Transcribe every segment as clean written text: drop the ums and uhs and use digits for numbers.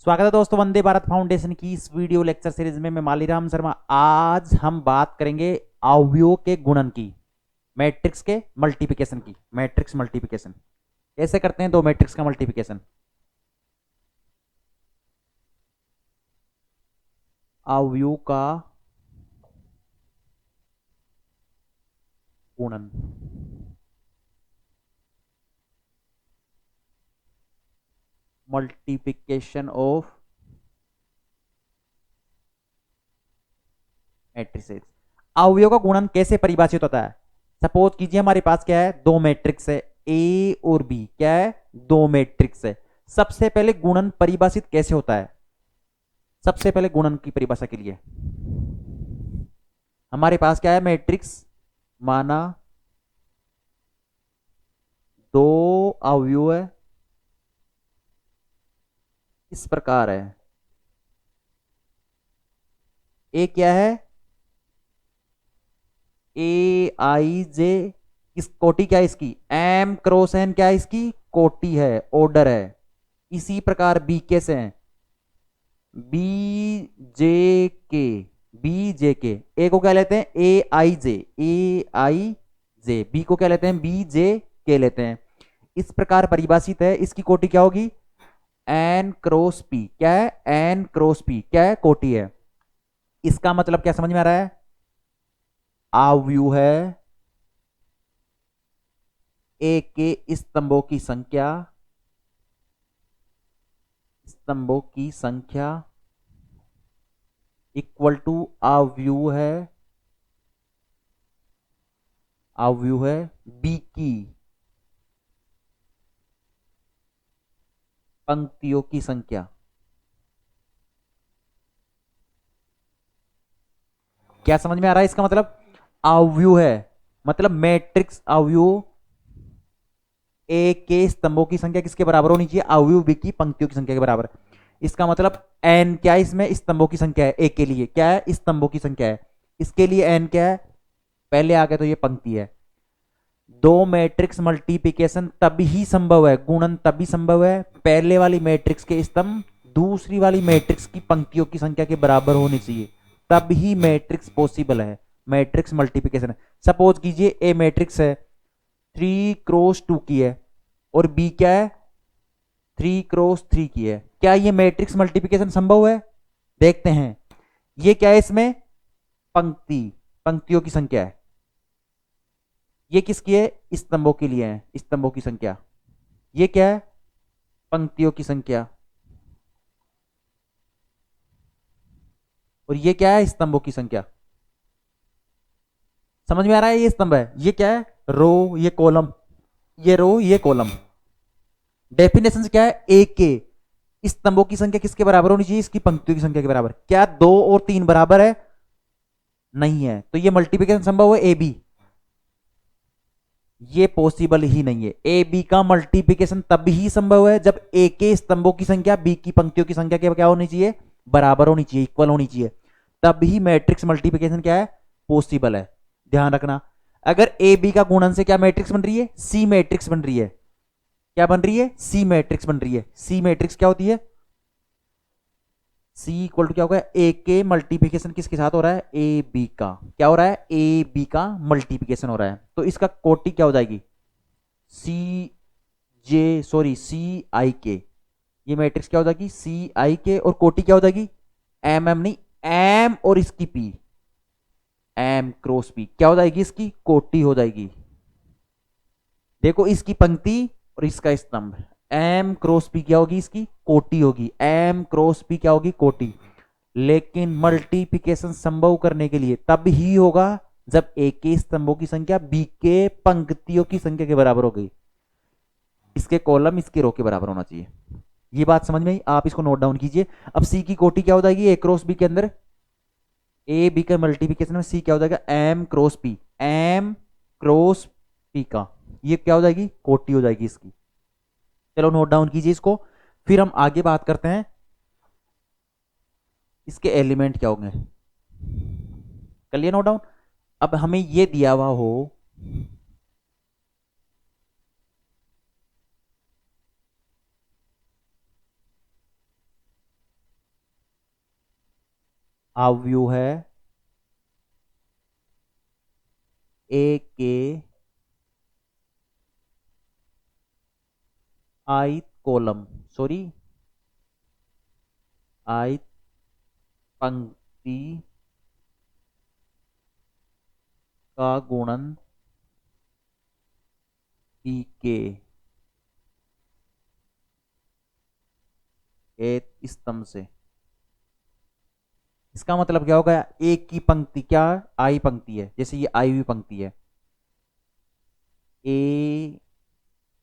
स्वागत है दोस्तों वंदे भारत फाउंडेशन की इस वीडियो लेक्चर सीरीज में। मैं मालीराम शर्मा। आज हम बात करेंगे अवयवों के गुणन की, मैट्रिक्स के मल्टीप्लिकेशन की। मैट्रिक्स मल्टीप्लिकेशन कैसे करते हैं, दो मैट्रिक्स का मल्टीप्लिकेशन। अवयव का गुणन, मल्टीप्लिकेशन ऑफ मैट्रिसेस। अवयव का गुणन कैसे परिभाषित होता है। सपोज कीजिए हमारे पास क्या है, दो मैट्रिक्स है ए और बी। क्या है, दो मैट्रिक्स है। सबसे पहले गुणन परिभाषित कैसे होता है। सबसे पहले गुणन की परिभाषा के लिए हमारे पास क्या है, मैट्रिक्स माना दो अवयव है, इस प्रकार है। ए क्या है, ए आई जे। इस कोटि क्या है इसकी, एम क्रॉस एन क्या है इसकी कोटि है, ऑर्डर है। इसी प्रकार बी के से है, बी जे के। बी जे के, ए को क्या लेते हैं ए आई जे, ए आई जे। बी को क्या लेते हैं बी जे के लेते हैं। इस प्रकार परिभाषित है। इसकी कोटि क्या होगी, एन क्रॉस पी। क्या है, एन क्रॉस पी क्या है, कोटि है। इसका मतलब क्या समझ में आ रहा है, अवयव है ए के स्तंभों की संख्या, स्तंभों की संख्या इक्वल टू अवयव है, अवयव है बी की पंक्तियों की संख्या। क्या समझ में आ रहा है इसका मतलब, अवयव है मतलब मैट्रिक्स अवयव ए के स्तंभों की संख्या किसके बराबर होनी चाहिए, अवयव बी की पंक्तियों की संख्या के बराबर। इसका मतलब एन क्या है, इसमें स्तंभों की संख्या है। ए के लिए क्या है, स्तंभों की संख्या है। इसके लिए एन क्या है, पहले आ गया तो ये पंक्ति है। दो मैट्रिक्स मल्टीप्लिकेशन तभी संभव है, गुणन तभी संभव है, पहले वाली मैट्रिक्स के स्तंभ दूसरी वाली मैट्रिक्स की पंक्तियों की संख्या के बराबर होनी चाहिए, तभी मैट्रिक्स पॉसिबल है, मैट्रिक्स मल्टीप्लिकेशन है। सपोज कीजिए ए मैट्रिक्स है 3x2 की है और बी क्या है 3x3 की है। क्या ये मैट्रिक्स मल्टीप्लिकेशन संभव है, देखते हैं। ये क्या है, इसमें पंक्ति, पंक्तियों की संख्या है। ये किसकी है, स्तंभों के लिए है, स्तंभों की संख्या। ये क्या है, पंक्तियों की संख्या। और ये क्या है, स्तंभों की संख्या। समझ में आ रहा है, ये स्तंभ है, ये क्या है रो, ये कॉलम, ये रो ये कॉलम। डेफिनेशन क्या है, ए के स्तंभों की संख्या किसके बराबर होनी चाहिए, इसकी पंक्तियों की संख्या के बराबर। क्या 2 और 3 बराबर है, नहीं है, तो ये मल्टीप्लिकेशन संभव है ए बी, ये पॉसिबल ही नहीं है। ए बी का मल्टीप्लिकेशन तब ही संभव है जब ए के स्तंभों की संख्या बी की पंक्तियों की संख्या के क्या होनी चाहिए, बराबर होनी चाहिए, इक्वल होनी चाहिए। तब ही मैट्रिक्स मल्टीप्लिकेशन क्या है, पॉसिबल है। ध्यान रखना, अगर ए बी का गुणन से क्या मैट्रिक्स बन रही है, सी मैट्रिक्स बन रही है। क्या बन रही है, सी मैट्रिक्स बन रही है। सी मैट्रिक्स क्या होती है, सी इक्वल टू क्या होगा, ए के मल्टीप्लिकेशन किसके साथ हो रहा है, ए बी का। क्या हो रहा है, ए बी का मल्टीप्लिकेशन हो रहा है, तो इसका कोटि क्या हो जाएगी, सी जे सॉरी सी आई के। ये मैट्रिक्स क्या हो जाएगी, सी आई के, और कोटि क्या हो जाएगी, एम एम नहीं, एम और इसकी पी, एम क्रॉस पी क्या हो जाएगी, इसकी कोटि हो जाएगी। देखो इसकी पंक्ति और इसका स्तंभ, एम क्रॉस पी क्या होगी, इसकी कोटि होगी। एम क्रॉस पी क्या होगी, कोटि। लेकिन मल्टीप्लिकेशन संभव करने के लिए तब ही होगा जब ए के स्तंभों की संख्या बी के पंक्तियों की संख्या के बराबर हो गई, इसके कॉलम इसके रो के बराबर होना चाहिए। ये बात समझ में आई, आप इसको नोट डाउन कीजिए। अब सी की कोटि क्या हो जाएगी, ए क्रॉस बी के अंदर, ए बी का मल्टीप्लिकेशन में सी क्या हो जाएगा, M cross P, M cross P का, ये क्या हो जाएगी, कोटि हो जाएगी इसकी। चलो नोट डाउन कीजिए इसको, फिर हम आगे बात करते हैं इसके एलिमेंट क्या होंगे। कर लिया नोट डाउन। अब हमें ये दिया हुआ हो, अवयव है ए के ith कॉलम, सॉरी ith पंक्ति का गुणन बी के ith स्तंभ से। इसका मतलब क्या होगा, एक की पंक्ति क्या आई पंक्ति है, जैसे ये आई हुई पंक्ति है, ए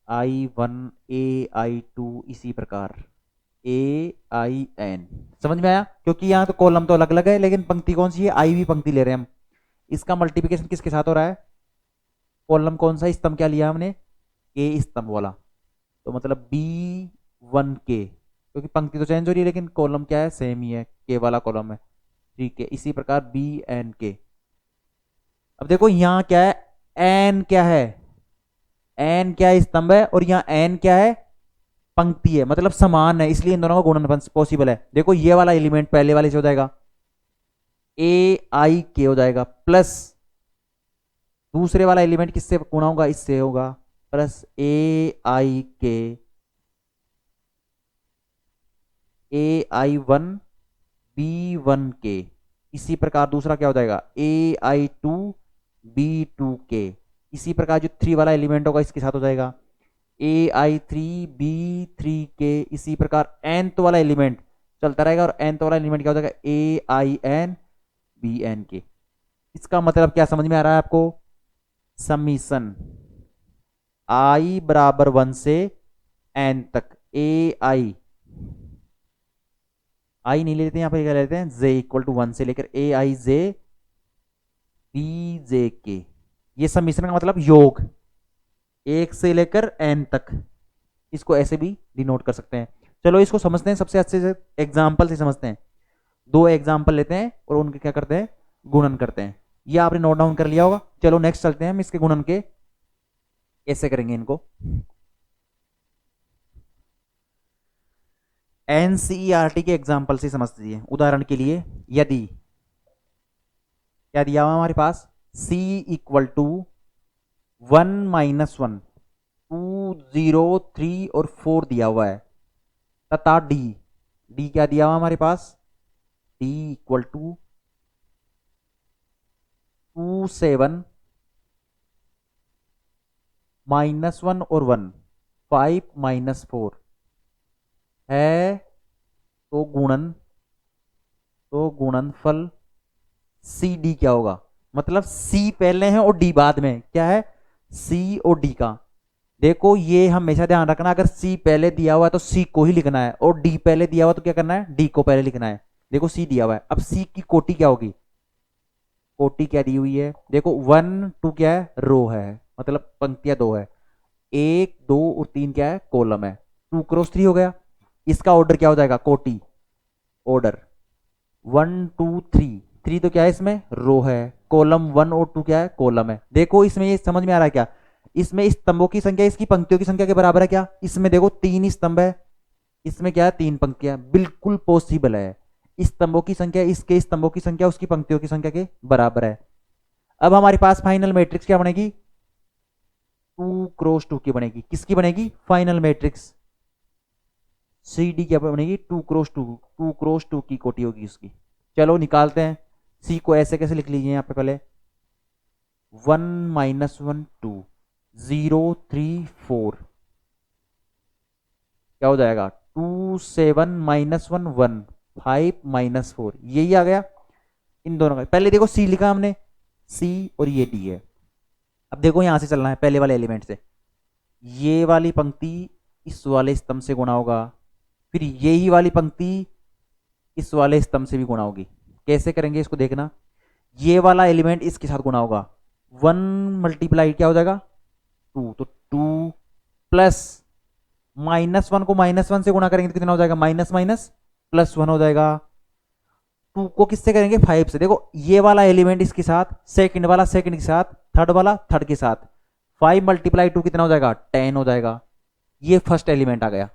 I one A I to, इसी प्रकार ए आई एन। समझ में आया? क्योंकि यहाँ तो कॉलम तो अलग अलग है लेकिन पंक्ति कौन सी है, आई हुई पंक्ति ले रहे हैं हम। इसका मल्टीप्लिकेशन किसके साथ हो रहा है, कॉलम कौन सा, स्तंभ क्या लिया हमने, के स्तंभ वाला, तो मतलब बी वन के, क्योंकि पंक्ति तो चेंज हो रही है लेकिन कॉलम क्या है, सेम ही है, के वाला कॉलम है, ठीक है। इसी प्रकार बी एन के। अब देखो यहाँ क्या है, एन क्या है, एन क्या है, स्तंभ है, और यहाँ एन क्या है, पंक्ति है, मतलब समान है, इसलिए इन दोनों का गुणन पॉसिबल है। देखो ये वाला एलिमेंट पहले वाले से हो जाएगा, ए आई के हो जाएगा, प्लस दूसरे वाला एलिमेंट किससे गुणा होगा, इससे होगा, प्लस ए आई के, ए आई वन बी वन के। इसी प्रकार दूसरा क्या हो जाएगा, ए आई टू बी टू के। इसी प्रकार जो थ्री वाला एलिमेंट होगा इसके साथ हो जाएगा, ए आई थ्री बी थ्री के। इसी प्रकार nth वाला एलिमेंट चलता रहेगा, और nth वाला एलिमेंट क्या हो जाएगा, ए आई एन बी एन के। इसका मतलब क्या समझ में आ रहा है आपको, समीशन i बराबर 1 से n तक, ए आई नहीं लेते यहाँ पर, क्या लेते हैं, j इक्वल टू 1 से लेकर ए आई जे बी जे के। ये समीशन का मतलब योग, 1 से लेकर n तक, इसको ऐसे भी डिनोट कर सकते हैं। चलो इसको समझते हैं, सबसे अच्छे से एग्जाम्पल से समझते हैं। दो एग्जाम्पल लेते हैं और उनके क्या करते हैं, गुणन करते हैं। ये आपने नोट डाउन कर लिया होगा। चलो नेक्स्ट चलते हैं हम इसके गुणन के, कैसे करेंगे इनको। एनसीईआरटी के एग्जाम्पल से समझ लीजिए। उदाहरण के लिए यदि क्या दिया हुआ हमारे पास, c इक्वल टू 1 माइनस 1 2 0 3 और 4 दिया हुआ है, तथा डी क्या दिया हुआ हमारे पास, d इक्वल टू 2 7 माइनस 1 और 1 5 माइनस 4 है, तो गुणनफल सी डी क्या होगा, मतलब सी पहले है और डी बाद में, क्या है, सी और डी का। देखो ये हमेशा ध्यान रखना, अगर सी पहले दिया हुआ है तो सी को ही लिखना है, और डी पहले दिया हुआ तो क्या करना है, डी को पहले लिखना है। देखो सी दिया हुआ है, अब सी की कोटि क्या होगी, कोटि क्या दी हुई है, देखो 1 2 क्या है, रो है, मतलब पंक्तियां 2 है, 1 2 और 3 क्या है, कॉलम है, 2 क्रॉस 3 हो गया। इसका ऑर्डर क्या हो जाएगा, कोटि ऑर्डर 1 2 3, 3 तो क्या है इसमें, रो है, कॉलम 1 और 2 क्या है, कॉलम है। देखो इसमें ये समझ में आ रहा है क्या, इसमें स्तंभों की संख्या इसकी पंक्तियों की संख्या के बराबर है क्या, इसमें देखो 3 स्तंभ है, इसमें क्या है, 3 पंक्तियां, बिल्कुल पॉसिबल है। स्तंभों की संख्या इसके स्तंभों की संख्या उसकी पंक्तियों की संख्या के बराबर है। अब हमारे पास फाइनल मैट्रिक्स क्या बनेगी, 2 क्रॉस 2 की बनेगी, किसकी बनेगी, फाइनल मैट्रिक्स। सी डी क्या बनेगी, 2 क्रॉस 2, 2 क्रॉस 2 की कोटि होगी उसकी। चलो निकालते हैं। सी को ऐसे कैसे लिख लीजिए, यहाँ पे पहले 1 माइनस 1 2 0 3 4 क्या हो जाएगा, 2 7 माइनस 1 1 5 माइनस 4, यही आ गया इन दोनों का। पहले देखो सी लिखा हमने, सी और ये डी है। अब देखो यहां से चलना है पहले वाले एलिमेंट से, ये वाली पंक्ति इस वाले स्तंभ से गुणा होगा, फिर यही वाली पंक्ति इस वाले स्तंभ से भी गुणा होगी। कैसे करेंगे इसको देखना, ये वाला एलिमेंट इसके साथ गुणा होगा, 1 मल्टीप्लाई क्या हो जाएगा 2, तो 2 प्लस माइनस 1 को माइनस 1 से गुणा करेंगे तो कितना हो जाएगा, माइनस माइनस प्लस 1 हो जाएगा। 2 को किससे करेंगे, 5 से। देखो ये वाला एलिमेंट इसके साथ, सेकंड वाला सेकंड के साथ, थर्ड वाला थर्ड के साथ, 5 मल्टीप्लाई 2 कितना हो जाएगा, 10 हो जाएगा। ये फर्स्ट एलिमेंट आ गया।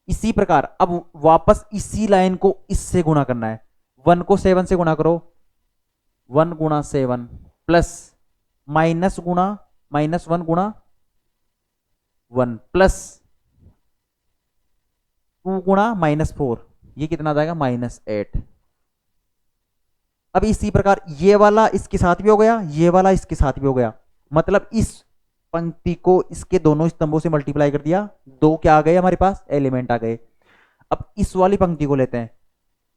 इसी प्रकार अब वापस इसी लाइन को इससे गुणा करना है, 1 को 7 से गुणा करो, 1 गुणा 7 प्लस माइनस गुणा -1 गुणा 1 प्लस 2 गुणा -4, ये कितना आ जाएगा -8। अब इसी प्रकार ये वाला इसके साथ भी हो गया, ये वाला इसके साथ भी हो गया, मतलब इस पंक्ति को इसके दोनों स्तंभों से मल्टीप्लाई कर दिया, दो क्या आ गए हमारे पास, एलिमेंट आ गए। अब इस वाली पंक्ति को लेते हैं,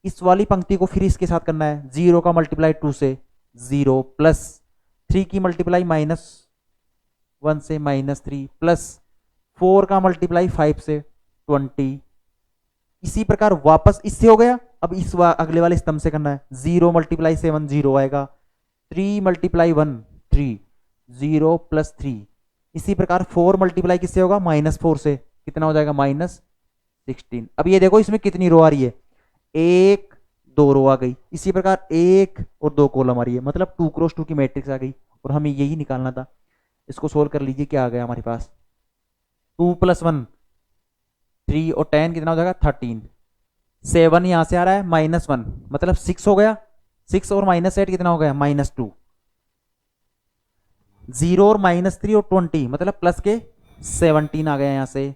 इस वाली पंक्ति को फिर इसके साथ करना है, 0 का मल्टीप्लाई 2 से 0 प्लस 3 की मल्टीप्लाई -1 से -3 प्लस 4 का मल्टीप्लाई 5 से 20। इसी प्रकार वापस इससे हो गया, अब इस अगले वाले स्तंभ से करना है, 0 मल्टीप्लाई 7 0 आएगा, 3 मल्टीप्लाई 1 3, 0 प्लस 3। इसी प्रकार 4 मल्टीप्लाई किससे होगा, -4 से, कितना हो जाएगा -16। अब ये देखो इसमें कितनी रो आ रही है, 1 2 रो आ गई। इसी प्रकार 1 और 2 कॉलम आ रही है, मतलब 2 क्रॉस 2 की मैट्रिक्स आ गई, और हमें यही निकालना था। इसको सोल्व कर लीजिए, क्या आ गया हमारे पास, 2 + 1 3 और 10 कितना हो जाएगा 13, 7 यहां से आ रहा है -1 मतलब 6 हो गया, 6 और -8 कितना हो गया -2, 0 और -3 और 20 मतलब प्लस के 17 आ गया, यहां से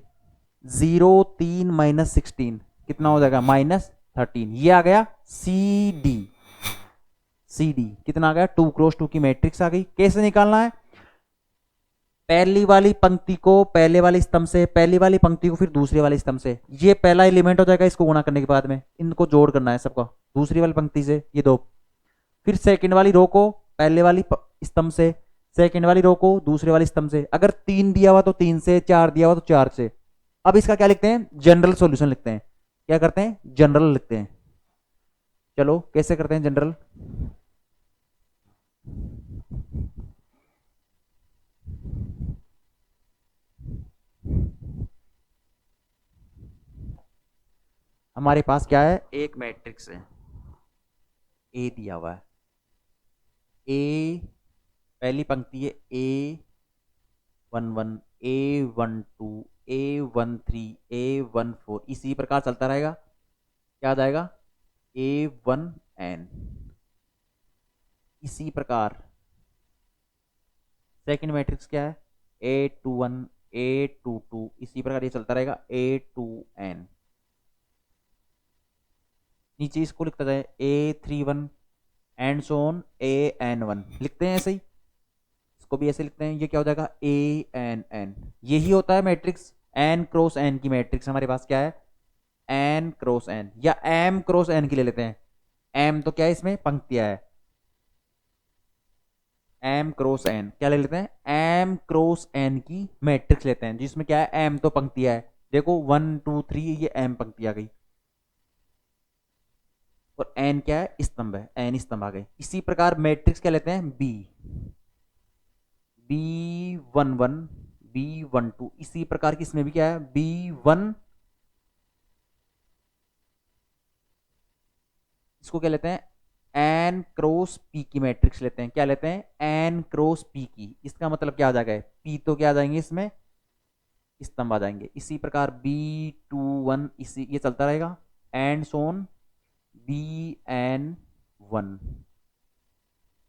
0 3 -16 कितना हो जाएगा -13। ये आ गया सी डी कितना आ गया, 2 क्रॉस 2 की मैट्रिक्स आ गई। कैसे निकालना है, पहली वाली पंक्ति को पहले वाले स्तंभ से, पहली वाली पंक्ति को फिर दूसरे वाले स्तंभ से, ये पहला एलिमेंट हो जाएगा, इसको गुणा करने के बाद में इनको जोड़ करना है सबका, दूसरी वाली पंक्ति से ये दो, फिर सेकंड वाली रो को पहले वाली स्तंभ से, सेकंड वाली रो को दूसरे वाले स्तंभ से, अगर 3 दिया हुआ तो 3 से, 4 दिया हुआ तो 4 से। अब इसका क्या लिखते हैं, जनरल सॉल्यूशन लिखते हैं, क्या करते हैं, जनरल लिखते हैं। चलो कैसे करते हैं जनरल, हमारे पास क्या है, एक मैट्रिक्स है, ए दिया हुआ है, ए पहली पंक्ति है A11 A12 A13 A14, इसी प्रकार चलता रहेगा, क्या आ जाएगा A1n। इसी प्रकार सेकंड मैट्रिक्स क्या है, A21 A22, इसी प्रकार ये चलता रहेगा A2n। नीचे इसको लिखता जाए A31 and so on AN1, लिखते हैं ऐसे ही, इसको भी ऐसे लिखते हैं, ये क्या हो जाएगा ANN। यही होता है मैट्रिक्स, n क्रॉस n की मैट्रिक्स हमारे पास क्या है, n क्रॉस n या m क्रॉस n की ले लेते हैं, m तो क्या है इसमें पंक्तियां है, m क्रॉस n क्या ले लेते हैं, m क्रॉस n की मैट्रिक्स लेते हैं, जिसमें क्या है m तो पंक्तियां है, देखो 1 2 3 ये m पंक्ति आ गई, और n क्या है, स्तंभ है, n स्तंभ आ गए। इसी प्रकार मैट्रिक्स क्या लेते हैं, B11 B12, इसी प्रकार की इसमें भी क्या है B1, इसको क्या लेते हैं n क्रॉस p की मैट्रिक्स लेते हैं, क्या लेते हैं n क्रॉस p की, इसका मतलब क्या आ जाएगा, p तो क्या आ जाएंगे इसमें स्तंभ आ जाएंगे। इसी प्रकार B21 इसी ये चलता रहेगा, एंड सोन BN1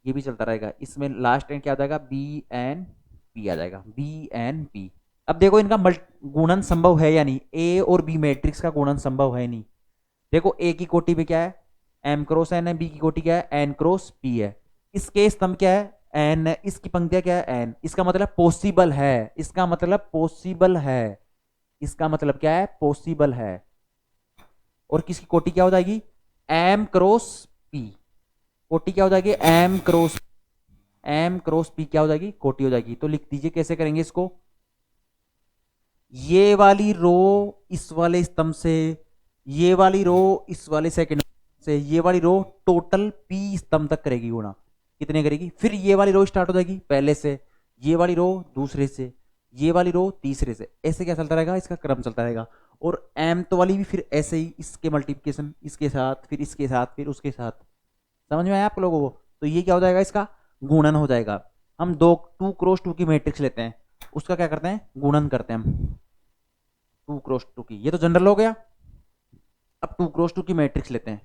ये भी चलता रहेगा, इसमें लास्ट एंड क्या आ जाएगा BNP आ जाएगा, BNP। अब देखो इनका गुणन संभव है या नहीं, A और B मैट्रिक्स का गुणन संभव है नहीं। देखो A की कोटि पे क्या है M क्रॉस N है, B की कोटि क्या है N क्रॉस P है, इसके स्तंभ क्या है N, इसकी पंक्तियां क्या है N, इसका मतलब पॉसिबल है, इसका मतलब पॉसिबल है, इसका मतलब क्या है पॉसिबल है। और किसकी कोटि क्या हो जाएगी M क्रॉस P, कोटि क्या हो जाएगी M क्रॉस P क्या हो जाएगी कोटि हो जाएगी। तो लिख दीजिए कैसे करेंगे इसको, ये वाली रो इस वाले स्तंभ से, ये वाली रो इस वाले सेकंड से, ये वाली रो टोटल P स्तंभ तक करेगी गुणा, कितने करेगी, फिर ये वाली रो स्टार्ट हो जाएगी पहले से, ये वाली रो दूसरे से, ये वाली रो तीसरे से, ऐसे क्या चलता रहेगा, इसका क्रम चलता रहेगा। और m तो वाली भी फिर ऐसे ही, इसके मल्टीप्लिकेशन इसके साथ, फिर इसके साथ, फिर उसके साथ, समझ में आया आप लोगों को। तो ये क्या हो जाएगा, इसका गुणन हो जाएगा। हम 2 क्रॉस 2 की मैट्रिक्स लेते हैं, उसका क्या करते हैं गुणन करते हैं हम 2 क्रॉस 2 की, ये तो जनरल हो गया। अब 2 क्रॉस 2 की मैट्रिक्स लेते हैं,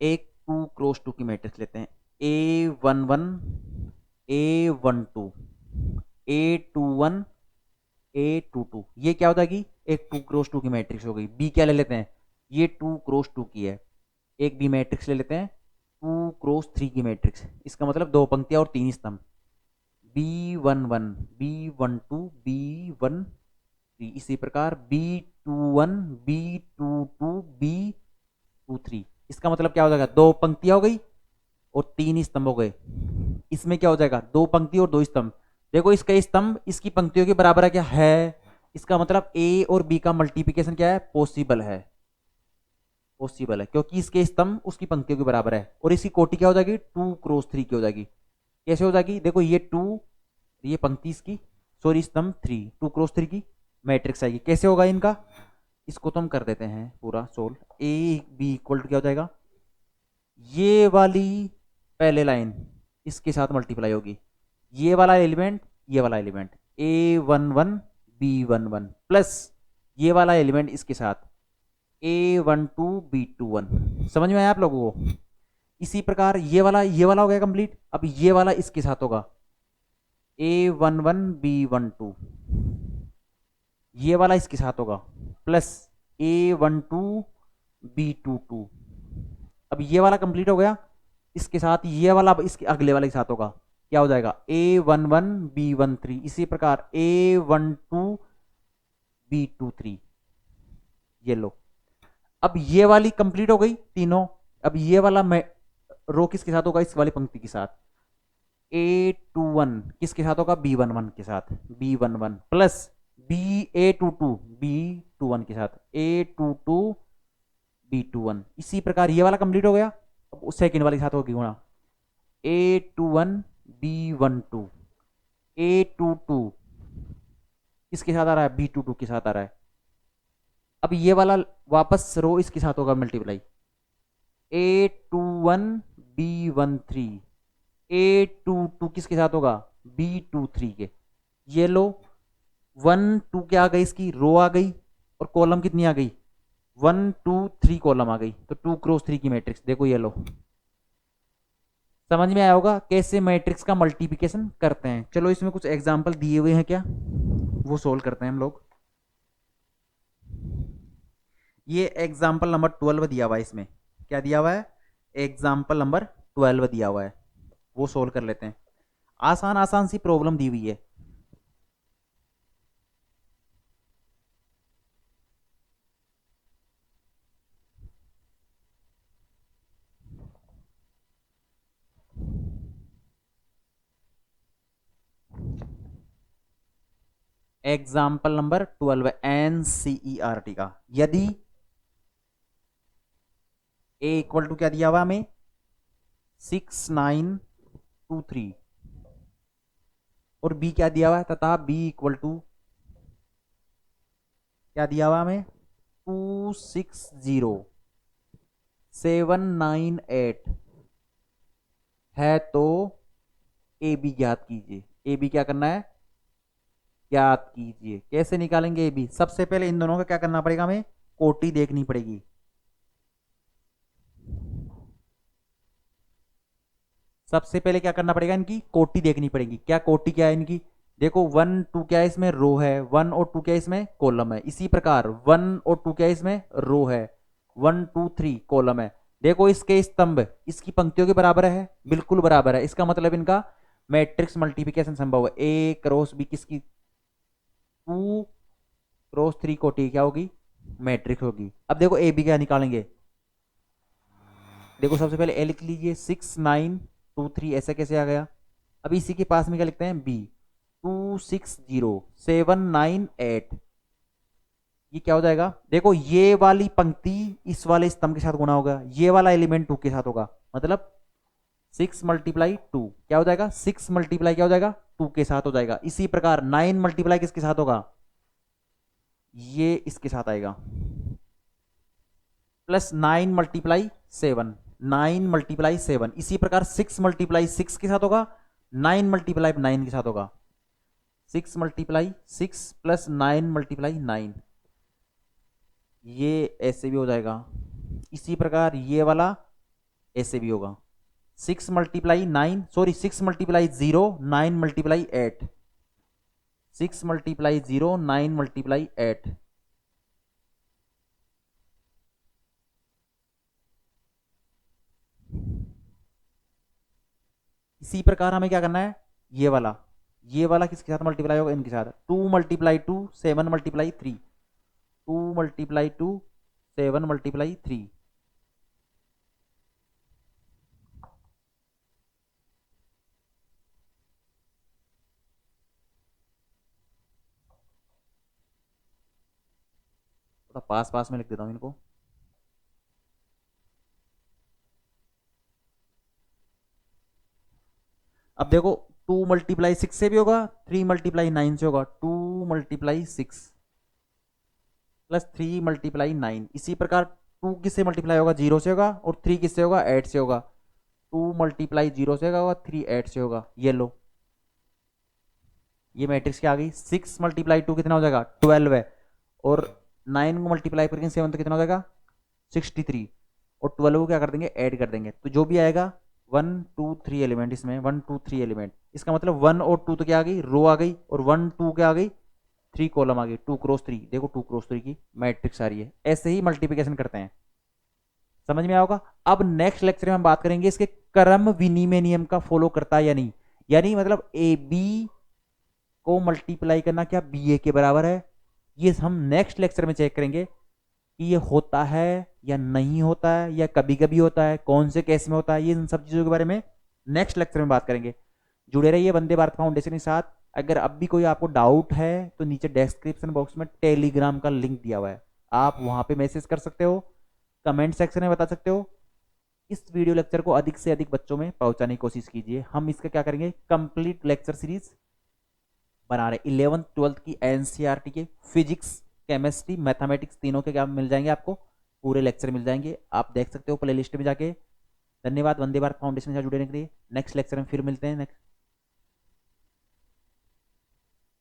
एक 2x2 की मैट्रिक्स लेते हैं, A11 A12 A21 A22, ये क्या हो जाएगी, एक 2x2 की मैट्रिक्स हो गई। बी क्या ले लेते हैं, ये 2x2 की है। एक बी मैट्रिक्स ले लेते हैं 2x3 की मैट्रिक्स, इसका मतलब दो पंक्तियां और तीन स्तंभ, B11 B12 B13, इसी प्रकार B21 B22 B23, इसका मतलब क्या हो जाएगा, दो पंक्तियां हो गई और तीन स्तंभ हो गए। इसमें क्या हो जाएगा, दो पंक्ति और दो स्तंभ। देखो इसका स्तंभ इसकी पंक्तियों के बराबर है क्या, है, इसका मतलब ए और बी का मल्टीप्लिकेशन क्या है, पॉसिबल है, पॉसिबल है, क्योंकि इसके स्तंभ उसकी पंक्तियों के बराबर है। और इसकी कोटि क्या हो जाएगी, 2x3 की हो जाएगी। कैसे हो जाएगी, देखो ये 2, ये पंक्ति इसकी, सॉरी स्तंभ 3, 2x3 की मैट्रिक्स आएगी। कैसे होगा इनका, इसको तो हम कर देते हैं पूरा solve. A B equal to क्या हो जाएगा, ये वाली पहले लाइन इसके साथ मल्टीप्लाई होगी, ये वाला एलिमेंट ये वाला एलिमेंट A11 B11 प्लस ये वाला एलिमेंट इसके साथ A12 B21। समझ में आया आप लोगों को। इसी प्रकार ये वाला हो गया कंप्लीट। अब ये वाला इसके साथ होगा A11 B12, ये वाला इसके साथ होगा प्लस A12 B22। अब ये वाला कंप्लीट हो गया, इसके साथ ये वाला इसके अगले वाले के साथ होगा, क्या हो जाएगा A11 B13, इसी प्रकार A12 B23। ये लो, अब ये वाली कंप्लीट हो गई तीनों। अब ये वाला रो किसके साथ होगा, इस वाली पंक्ति के साथ। A21 किसके साथ होगा, B11 के साथ, B11 प्लस A22 B21 के साथ, A22 B21। इसी प्रकार ये वाला कंप्लीट हो गया। अब सेकेंड वाले के साथ होगी गुणा, A21 B12 A22 किसके साथ आ रहा है, B22 के साथ आ रहा है। अब ये वाला वापस रो इसके साथ होगा मल्टीप्लाई, A21 B13 A22 किसके साथ होगा, B23 के। ये लो 1 2 क्या आ गई, इसकी रो आ गई और कॉलम कितनी आ गई, 1 2 3 कॉलम आ गई, तो 2x3 की मैट्रिक्स। देखो ये लो, समझ में आया होगा कैसे मैट्रिक्स का मल्टीप्लिकेशन करते हैं। चलो इसमें कुछ एग्जांपल दिए हुए हैं क्या, वो सोल्व करते हैं हम लोग। ये एग्जांपल नंबर 12 दिया हुआ है, इसमें क्या दिया हुआ है, एग्जांपल नंबर 12 दिया हुआ है, वो सोल्व कर लेते हैं। आसान आसान सी प्रॉब्लम दी हुई है। एग्जाम्पल नंबर 12 NCERT का, यदि A इक्वल टू क्या दिया हुआ हमें 6923 और B क्या दिया हुआ है, तथा B इक्वल टू क्या दिया हुआ हमें 260798 है, तो AB ज्ञात कीजिए। AB क्या करना है, ज्ञात कीजिए। कैसे निकालेंगे AB, सबसे पहले इन दोनों का क्या करना पड़ेगा, हमें कोटि देखनी पड़ेगी। सबसे पहले क्या करना पड़ेगा, इनकी कोटि देखनी पड़ेगी। क्या कोटि क्या है इनकी, देखो 1 2 क्या है इसमें, रो है, 1 और 2 क्या है इसमें, कॉलम है। इसी प्रकार 1 और 2 क्या है इसमें, रो है, 1 2 3 कॉलम है। देखो इसके स्तंभ इसकी पंक्तियों के बराबर है, बिल्कुल बराबर है, इसका मतलब इनका मैट्रिक्स मल्टीप्लिकेशन संभव है। A क्रॉस B किसकी, 2x3 कोटि क्या होगी, मैट्रिक्स होगी। अब देखो AB क्या निकालेंगे, देखो सबसे पहले A लिख लीजिए 6923, ऐसा कैसे आ गया। अब इसी के पास में क्या लिखते हैं B, 260798, ये क्या हो जाएगा, देखो ये वाली पंक्ति इस वाले स्तंभ के साथ गुणा होगा, ये वाला एलिमेंट 2 के साथ होगा, मतलब 6 मल्टीप्लाई 2 क्या हो जाएगा, 6 मल्टीप्लाई क्या हो जाएगा 2 के साथ हो जाएगा। इसी प्रकार 9 मल्टीप्लाई किसके साथ होगा, ये इसके साथ आएगा, प्लस 9 मल्टीप्लाई 7 9 मल्टीप्लाई 7। इसी प्रकार 6 मल्टीप्लाई 6 के साथ होगा, 9 मल्टीप्लाई 9 के साथ होगा, 6 मल्टीप्लाई 6 प्लस 9 मल्टीप्लाई 9, ये ऐसे भी हो जाएगा। इसी प्रकार ये वाला ऐसे भी होगा 6 × 9 6 × 0 9 × 8 इसी प्रकार हमें क्या करना है, ये वाला किसके साथ मल्टीप्लाई होगा, इनके साथ 2 × 2 7 × 3 2 × 2 7 × 3 थोड़ा पास पास में लिख देता हूँ इनको। अब देखो 2 × 6 से भी होगा, 3 × 9 से होगा, 2 × 6 प्लस 3 × 9। इसी प्रकार 2 किससे मल्टीप्लाई होगा, 0 से होगा, और 3 किससे होगा, 8 से होगा। 2 × 0 से होगा, 3 8 से होगा। ये लो, ये मैट्रिक्स क्या आ गई, 6 × 2 कितना हो जाएगा, 12 है, और 9 को मल्टीप्लाई करके 7 तो कितना हो जाएगा, 63, और 12 को क्या कर देंगे, ऐड कर देंगे, तो जो भी आएगा 1 2 3 एलिमेंट, इसमें 1 2 3 एलिमेंट, इसका मतलब 1 और 2 तो क्या आ गई, रो आ गई, और 1 2 क्या आ गई, 3 कॉलम आ गई, 2 × 3। देखो 2 × 3 की मैट्रिक्स आ रही है। ऐसे ही मल्टीप्लिकेशन करते हैं, समझ में आओगा। अब नेक्स्ट लेक्चर में हम बात करेंगे इसके क्रम विनिमय नियम का फॉलो करता है या नहीं, यानी मतलब ए बी को मल्टीप्लाई करना क्या बी ए के बराबर है, ये हम नेक्स्ट लेक्चर में चेक करेंगे कि ये होता है या नहीं होता है, या कभी कभी होता है, कौन से केस में होता है, ये इन सब चीजों के बारे में नेक्स्ट लेक्चर में बात करेंगे। जुड़े रहिए वंदे भारत फाउंडेशन के साथ। अगर अब भी कोई आपको डाउट है तो नीचे डिस्क्रिप्शन बॉक्स में टेलीग्राम का लिंक दिया हुआ है, आप वहां पे मैसेज कर सकते हो, कमेंट सेक्शन में बता सकते हो। इस वीडियो लेक्चर को अधिक से अधिक बच्चों में पहुंचाने की कोशिश कीजिए। हम इसका क्या करेंगे, कंप्लीट लेक्चर सीरीज बना रहे 11th 12th की एनसीईआरटी के फिजिक्स केमिस्ट्री मैथमेटिक्स तीनों के क्या मिल जाएंगे, आपको पूरे लेक्चर मिल जाएंगे, आप देख सकते हो प्ले लिस्ट में जाके। धन्यवाद वंदे भारत फाउंडेशन से जुड़ने के लिए। नेक्स्ट लेक्चर में फिर मिलते हैं। नेक्स्ट